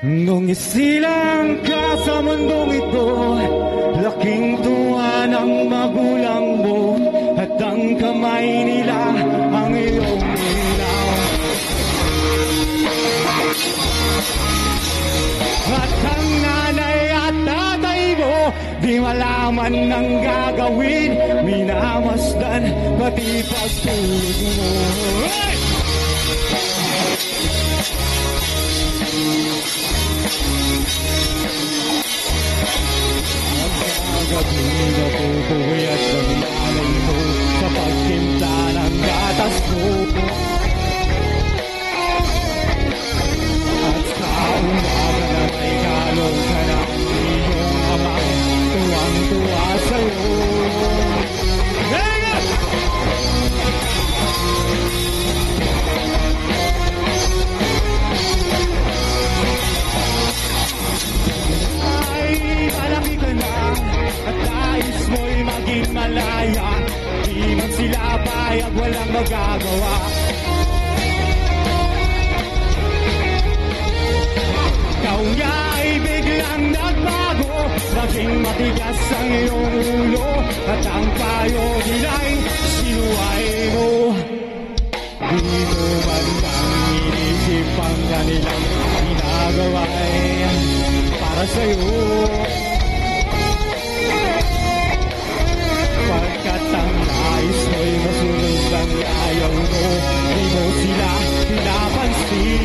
Nung isilang ka sa mundong ito, laking tuwa ng magulang mo, at ang kamay nila ang iyong ilaw. At ang nanay at tatay mo, di malaman ng gagawin, minamasdan pati pagtulog mo. Hey! Gabi na pupuwi at nangyalay mo sa pagtinda ng gatas mo. At sa umaga na may kalong ka na iyong amang tuwang-tuwa sa'yo. Ay, malaki ka na at nais mo'y maging malaya, di man sila payag, walang magagawa. Ikaw nga ay biglang nagbago, naging matigas ang iyong ulo, at ang payo nila'y sinuway mo. Di mo man lang inisip ang kanilang ginagawa'y para sa'yo. Pagkat ang nais mo'y masunod ang ayaw mo, di mo sila pinapansin.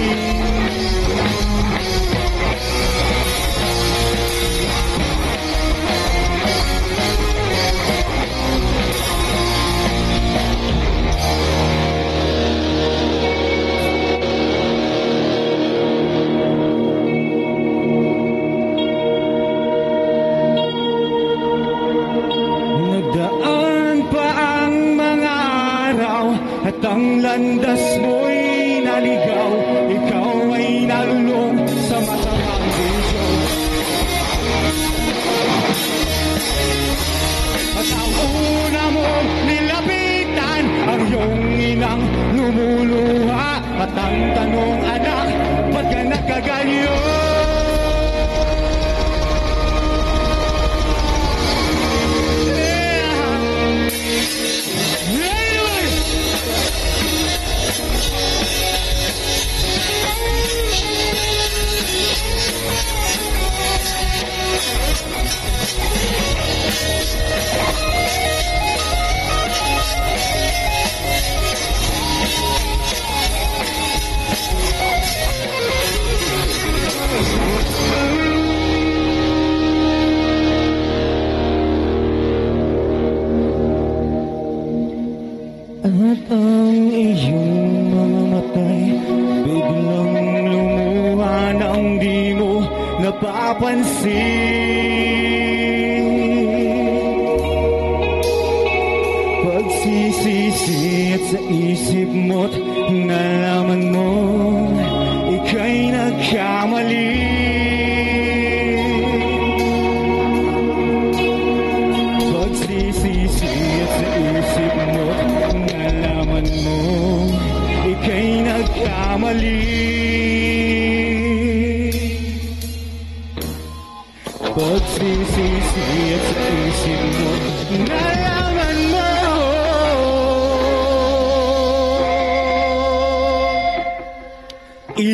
At ang landas mo'y naligaw, ikaw ay nalulong sa masamang bisyo. At ang una mong nilapitan, ang iyong inang lumuluha. At ang tanong, anak, ba't ka nagkaganyo? At ang iyong mga matay biglang lumuha nang di mo napapansin. Pagsisisi at sa isip mo't nalaman mo ika'y nagkamali. Pagsisisi at sa isip mo't nalaman mo ika'y nagkamali. Pagsisisi at sa isip mo't nalaman mo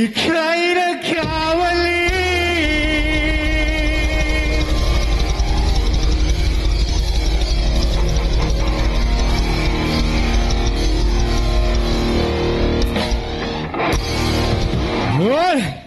ika'y nagkamali. Hoy!